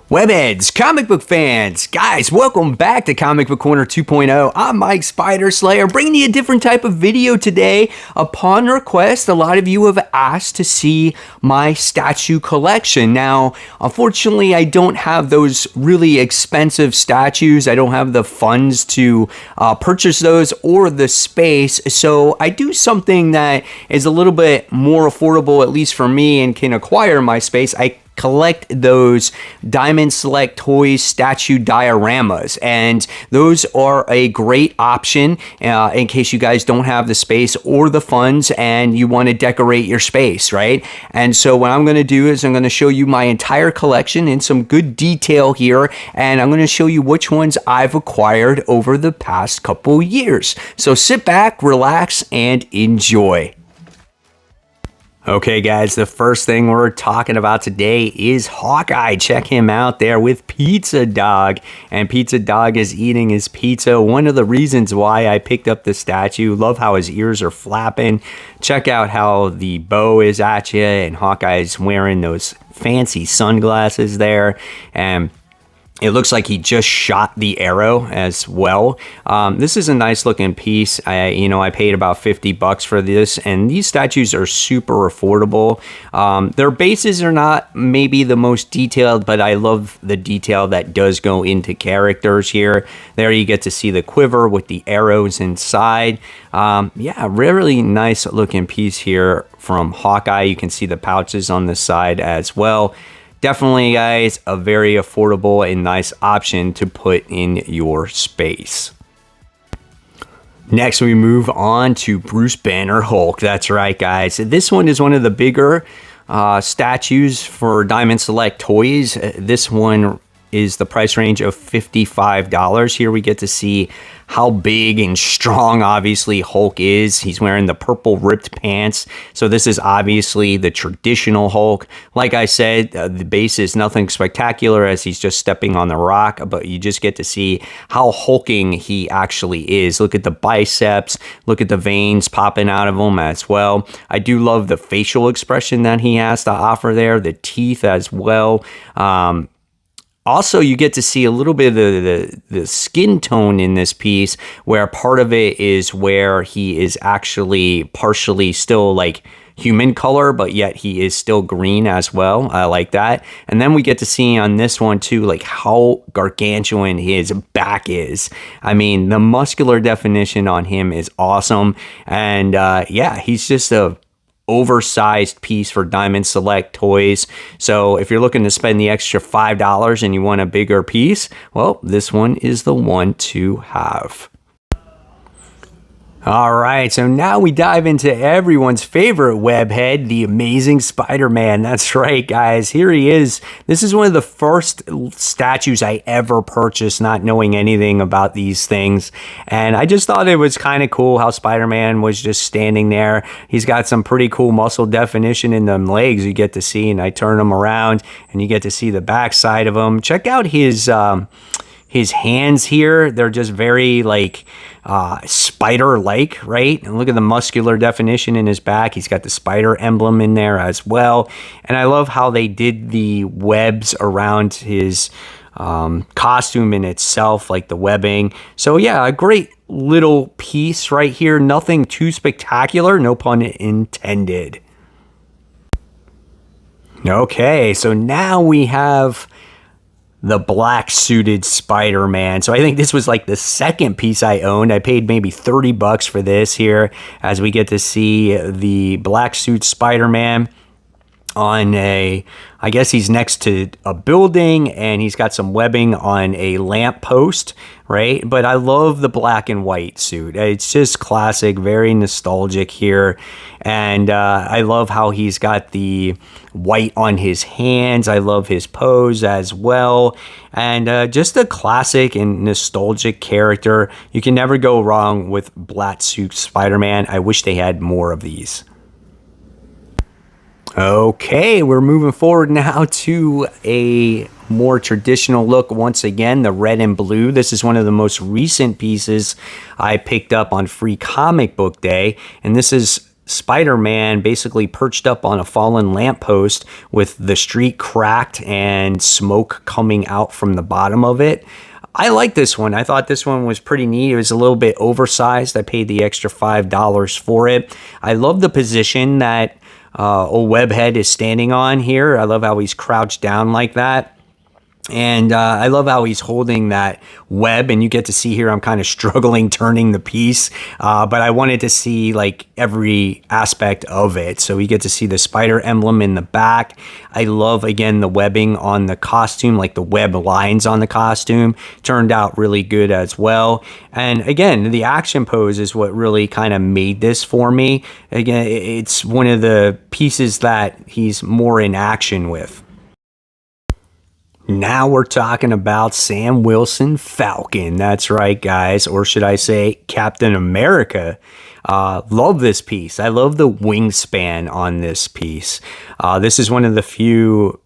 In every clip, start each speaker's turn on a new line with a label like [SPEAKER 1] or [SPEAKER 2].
[SPEAKER 1] Webheads, comic book fans, guys, welcome back to Comic Book Corner 2.0. I'm Mike Spider Slayer, bringing you a different type of video today. Upon request, a lot of you have asked to see my statue collection. Now, unfortunately, I don't have those really expensive statues. I don't have the funds to purchase those or the space, so I do something that is a little bit more affordable, at least for me, and can acquire my space. I collect those Diamond Select Toys statue dioramas, and those are a great option in case you guys don't have the space or the funds and you want to decorate your space, right? And so what I'm going to do is I'm going to show you my entire collection in some good detail here, and I'm going to show you which ones I've acquired over the past couple years. So sit back, relax, and enjoy. Okay, guys, the first thing we're talking about today is Hawkeye. Check him out there with Pizza Dog, and Pizza Dog is eating his pizza. One of the reasons why I picked up the statue. Love how his ears are flapping. Check out how the bow is at you, and Hawkeye's wearing those fancy sunglasses there, and it looks like he just shot the arrow as well. This is a nice looking piece. I paid about $50 for this, and these statues are super affordable. Their bases are not maybe the most detailed, but I love the detail that does go into characters here. There you get to see the quiver with the arrows inside. Yeah, really nice looking piece here from Hawkeye. You can see the pouches on the side as well. Definitely, guys, a very affordable and nice option to put in your space. Next, we move on to Bruce Banner Hulk. That's right, guys. This one is one of the bigger statues for Diamond Select Toys. This one is the price range of $55. Here we get to see how big and strong, obviously, Hulk is. He's wearing the purple ripped pants. So this is obviously the traditional Hulk. Like I said, the base is nothing spectacular as he's just stepping on the rock, but you just get to see how hulking he actually is. Look at the biceps. Look at the veins popping out of him as well. I do love the facial expression that he has to offer there, the teeth as well. Also, you get to see a little bit of the skin tone in this piece, where part of it is where he is actually partially still like human color, but yet he is still green as well. I like that. And then we get to see on this one too, like how gargantuan his back is. I mean, the muscular definition on him is awesome. And yeah, he's just a oversized piece for Diamond Select Toys. So if you're looking to spend the extra $5 and you want a bigger piece, well, this one is the one to have. All right, so now we dive into everyone's favorite webhead, the Amazing Spider-Man. That's right, guys. Here he is. This is one of the first statues I ever purchased, not knowing anything about these things. And I just thought it was kind of cool how Spider-Man was just standing there. He's got some pretty cool muscle definition in them legs you get to see, and I turn them around, and you get to see the backside of him. Check out his hands here. They're just very like spider-like, right? And look at the muscular definition in his back. He's got the spider emblem in there as well. And I love how they did the webs around his costume in itself, like the webbing. So yeah, a great little piece right here. Nothing too spectacular, no pun intended. Okay, so now we have the black suited Spider-Man. So I think this was like the second piece I owned. I paid maybe $30 for this here, as we get to see the black suit Spider-Man on I guess he's next to a building, and he's got some webbing on a lamp post, right? But I love the black and white suit. It's just classic, very nostalgic here. And I love how he's got the white on his hands. I love his pose as well. And just a classic and nostalgic character. You can never go wrong with black suit Spider-Man. I wish they had more of these. Okay, we're moving forward now to a more traditional look. Once again, the red and blue. This is one of the most recent pieces I picked up on Free Comic Book Day, and this is Spider-Man basically perched up on a fallen lamppost with the street cracked and smoke coming out from the bottom of it. I like this one. I thought this one was pretty neat. It was a little bit oversized. I paid the extra $5 for it. I love the position that old Webhead is standing on here. I love how he's crouched down like that. And I love how he's holding that web, and you get to see here I'm kind of struggling turning the piece, but I wanted to see like every aspect of it. So we get to see the spider emblem in the back. I love, again, the webbing on the costume, like the web lines on the costume turned out really good as well. And again, the action pose is what really kind of made this for me. Again, it's one of the pieces that he's more in action with. Now we're talking about Sam Wilson Falcon. That's right, guys. Or should I say Captain America. Love this piece. I love the wingspan on this piece. This is one of the few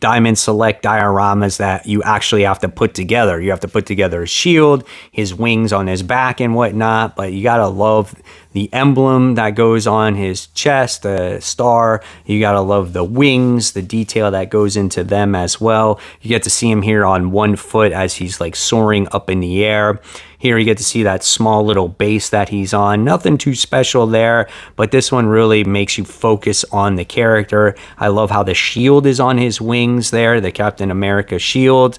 [SPEAKER 1] Diamond Select dioramas that you actually have to put together. You have to put together his shield, his wings on his back and whatnot, but you gotta love the emblem that goes on his chest, the star. You gotta love the wings, the detail that goes into them as well. You get to see him here on one foot as he's like soaring up in the air. Here you get to see that small little base that he's on. Nothing too special there, but this one really makes you focus on the character. I love how the shield is on his wings there, the Captain America shield.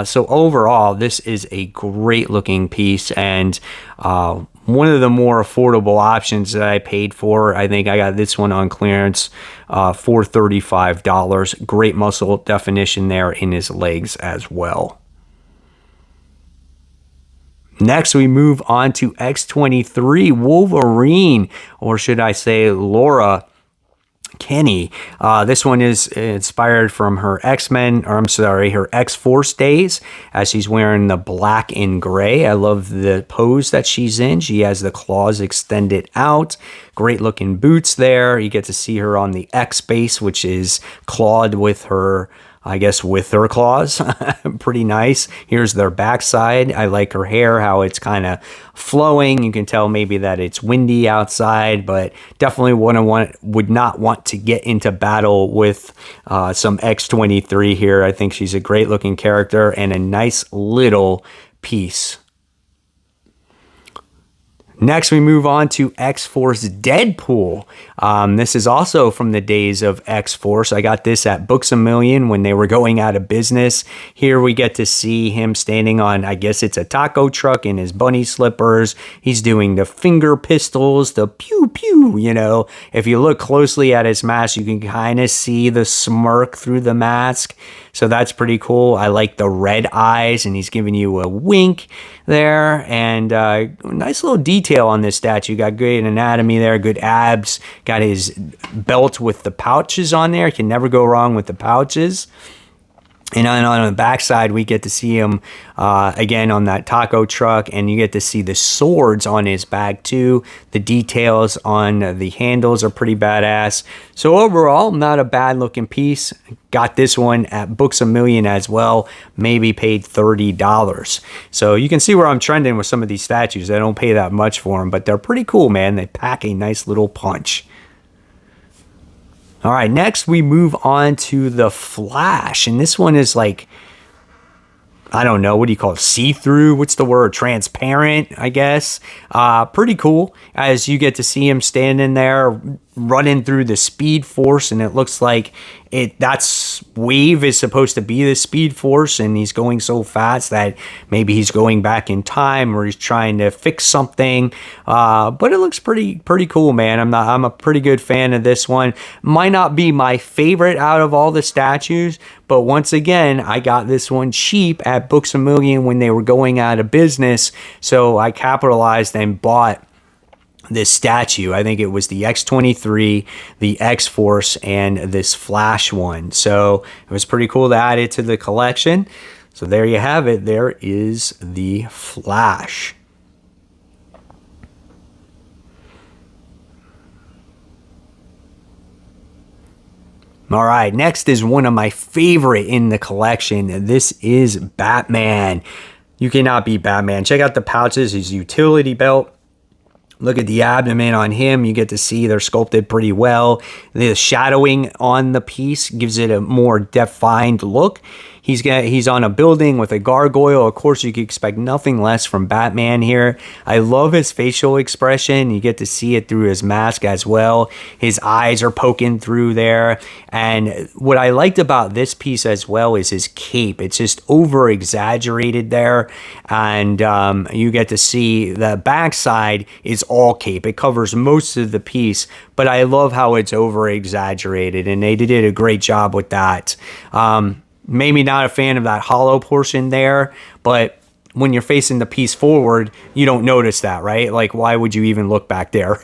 [SPEAKER 1] So overall, this is a great looking piece, and one of the more affordable options that I paid for. I think I got this one on clearance for $35. Great muscle definition there in his legs as well. Next, we move on to X23 Wolverine, or should I say Laura Kinney. This one is inspired from her X-Men, or I'm sorry, her X-Force days, as she's wearing the black and gray. I love the pose that she's in. She has the claws extended out. Great looking boots there. You get to see her on the X base, which is clawed with her, I guess, with her claws. Pretty nice. Here's their backside. I like her hair, how it's kind of flowing. You can tell maybe that it's windy outside, but definitely would not want to get into battle with some X23 here. I think she's a great looking character and a nice little piece. Next, we move on to X-Force Deadpool. This is also from the days of X-Force. I got this at Books A Million when they were going out of business. Here we get to see him standing on, I guess it's a taco truck in his bunny slippers. He's doing the finger pistols, the pew pew, you know. If you look closely at his mask, you can kind of see the smirk through the mask. So that's pretty cool. I like the red eyes, and he's giving you a wink there. And nice little detail on this statue. Got good anatomy there, good abs. Got his belt with the pouches on there. Can never go wrong with the pouches. And on the backside, we get to see him again on that taco truck, and you get to see the swords on his bag too. The details on the handles are pretty badass. So overall, not a bad looking piece. Got this one at Books A Million as well. Maybe paid $30. So you can see where I'm trending with some of these statues. I don't pay that much for them, but they're pretty cool, man. They pack a nice little punch. All right, next we move on to the Flash, and this one is like, I don't know, what do you call it? See-through? What's the word? Transparent, I guess. Pretty cool, as you get to see him standing there running through the Speed Force, and it looks like that's wave is supposed to be the Speed Force, and he's going so fast that maybe he's going back in time, or he's trying to fix something. But it looks pretty cool, man. I'm a pretty good fan of this one. Might not be my favorite out of all the statues, but once again, I got this one cheap at Books A Million when they were going out of business, so I capitalized and bought this statue. I think it was the X23, the X-Force, and this Flash one. So it was pretty cool to add it to the collection. So there you have it. There is the Flash. All right, next is one of my favorite in the collection. This is Batman. You cannot beat Batman. Check out the pouches, his utility belt. Look at the abdomen on him. You get to see they're sculpted pretty well. The shadowing on the piece gives it a more defined look. He's on a building with a gargoyle. Of course, you could expect nothing less from Batman here. I love his facial expression. You get to see it through his mask as well. His eyes are poking through there. And what I liked about this piece as well is his cape. It's just over exaggerated there. And you get to see the backside is all cape. It covers most of the piece, but I love how it's over exaggerated, and they did a great job with that. Maybe not a fan of that hollow portion there, but when you're facing the piece forward, you don't notice that, right? Like, why would you even look back there?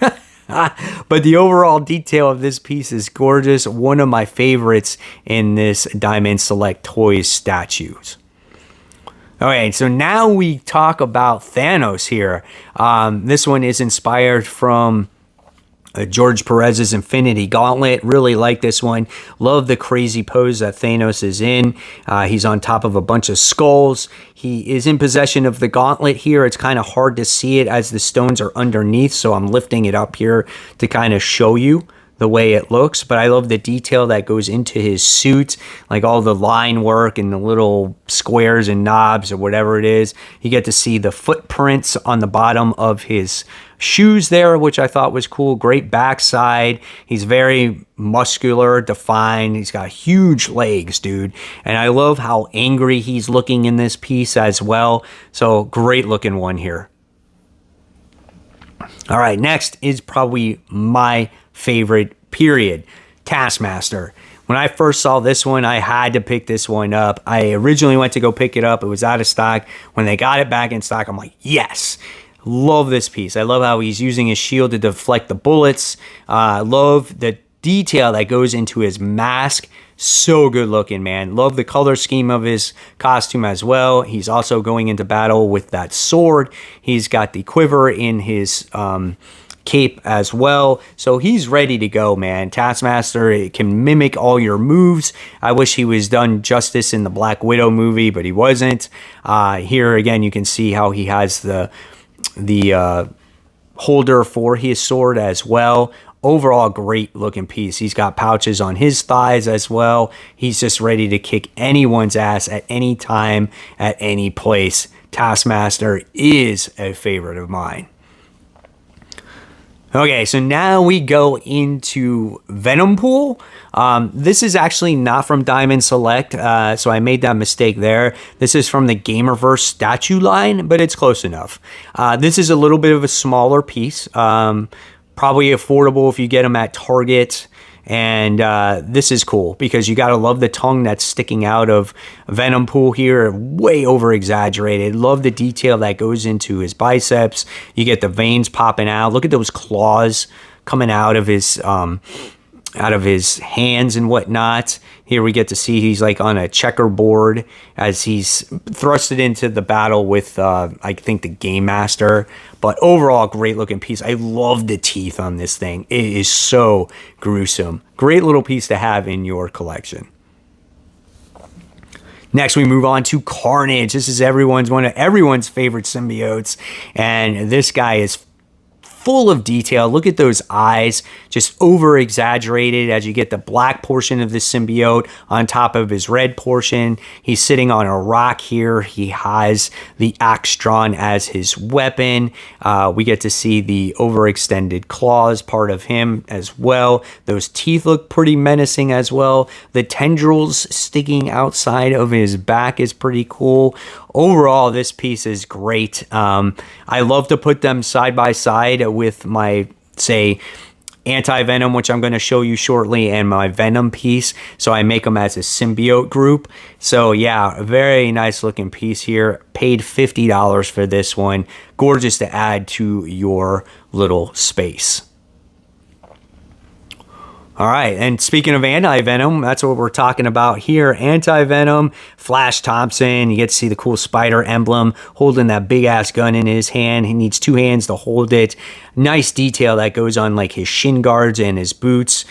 [SPEAKER 1] But the overall detail of this piece is gorgeous. One of my favorites in this Diamond Select Toys statues. Okay, so now we talk about Thanos here. This one is inspired from George Perez's Infinity Gauntlet. Really like this one. Love the crazy pose that Thanos is in. He's on top of a bunch of skulls. He is in possession of the gauntlet here. It's kind of hard to see it as the stones are underneath, so I'm lifting it up here to kind of show you the way it looks. But I love the detail that goes into his suit, like all the line work and the little squares and knobs or whatever it is. You get to see the footprints on the bottom of his shoes there, which I thought was cool. Great backside. He's very muscular, defined. He's got huge legs, dude. And I love how angry he's looking in this piece as well. So great looking one here. All right, next is probably my favorite, period. Taskmaster. When I first saw this one, I had to pick this one up. I originally went to go pick it up. It was out of stock. When they got it back in stock, I'm like, yes. Love this piece. I love how he's using his shield to deflect the bullets. I love the detail that goes into his mask. So good looking, man. Love the color scheme of his costume as well. He's also going into battle with that sword. He's got the quiver in his cape as well. So he's ready to go, man. Taskmaster, it can mimic all your moves. I wish he was done justice in the Black Widow movie, but he wasn't. Here again, you can see how he has the holder for his sword as well. Overall, great looking piece. He's got pouches on his thighs as well. He's just ready to kick anyone's ass at any time, at any place. Taskmaster is a favorite of mine. Okay, so now we go into Venom Pool. This is actually not from Diamond Select, so I made that mistake there. This is from the Gamerverse statue line, but it's close enough. This is a little bit of a smaller piece, probably affordable if you get them at Target. And this is cool because you got to love the tongue that's sticking out of Venom Pool here. Way over exaggerated. Love the detail that goes into his biceps. You get the veins popping out. Look at those claws coming out of his hands and whatnot. Here we get to see he's like on a checkerboard as he's thrusted into the battle with, I think, the Game Master. But overall, great looking piece. I love the teeth on this thing. It is so gruesome. Great little piece to have in your collection. Next, we move on to Carnage. This is one of everyone's favorite symbiotes. And this guy is full of detail. Look at those eyes, just over exaggerated as you get the black portion of the symbiote on top of his red portion. He's sitting on a rock here. He has the axe drawn as his weapon. We get to see the overextended claws part of him as well. Those teeth look pretty menacing as well. The tendrils sticking outside of his back is pretty cool. Overall, this piece is great. I love to put them side by side with my, say, AntiVenom, which I'm going to show you shortly, and my Venom piece. So I make them as a symbiote group. So yeah, a very nice looking piece here. Paid $50 for this one. Gorgeous to add to your little space. All right, and speaking of AntiVenom, that's what we're talking about here. AntiVenom, Flash Thompson. You get to see the cool spider emblem holding that big-ass gun in his hand. He needs two hands to hold it. Nice detail that goes on like his shin guards and his boots.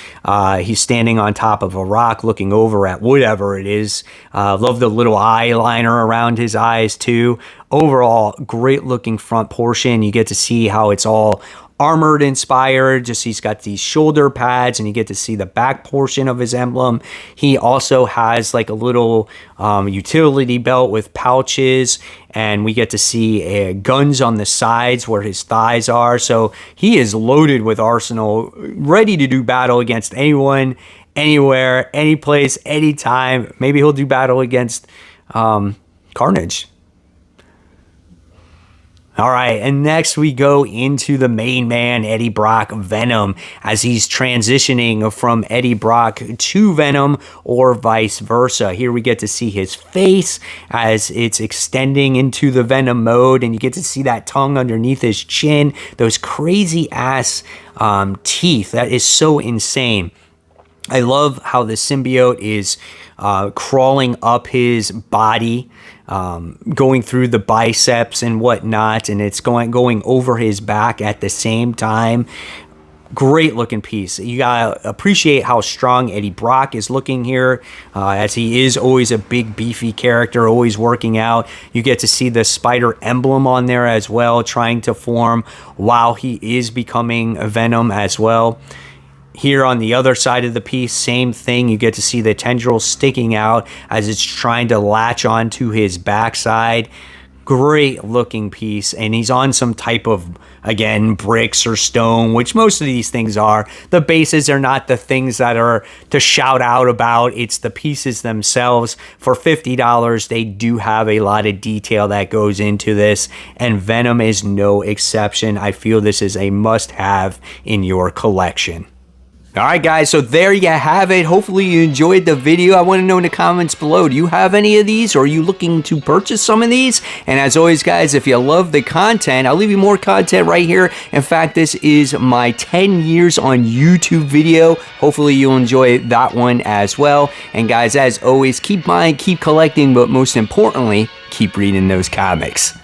[SPEAKER 1] He's standing on top of a rock looking over at whatever it is. Love the little eyeliner around his eyes too. Overall, great looking front portion. You get to see how it's all armored inspired. Just he's got these shoulder pads and you get to see the back portion of his emblem. He also has like a little utility belt with pouches, and we get to see guns on the sides where his thighs are. So he is loaded with arsenal, ready to do battle against anyone, anywhere, any place, anytime. Maybe he'll do battle against Carnage. All right, and next we go into the main man, Eddie Brock, Venom, as he's transitioning from Eddie Brock to Venom or vice versa. Here we get to see his face as it's extending into the Venom mode, and you get to see that tongue underneath his chin, those crazy ass teeth. That is so insane. I love how the symbiote is crawling up his body, going through the biceps and whatnot, and it's going over his back at the same time. Great looking piece. You gotta appreciate how strong Eddie Brock is looking here, as he is always a big beefy character, always working out. You get to see the spider emblem on there as well, trying to form while he is becoming a Venom as well. Here on the other side of the piece, same thing. You get to see the tendrils sticking out as it's trying to latch onto his backside. Great looking piece. And he's on some type of, again, bricks or stone, which most of these things are. The bases are not the things that are to shout out about. It's the pieces themselves. For $50, they do have a lot of detail that goes into this. And Venom is no exception. I feel this is a must-have in your collection. Alright guys, so there you have it. Hopefully you enjoyed the video. I want to know in the comments below, do you have any of these, or are you looking to purchase some of these? And as always guys, if you love the content, I'll leave you more content right here. In fact, this is my 10 years on YouTube video. Hopefully you'll enjoy that one as well. And guys, as always, keep buying, keep collecting, but most importantly, keep reading those comics.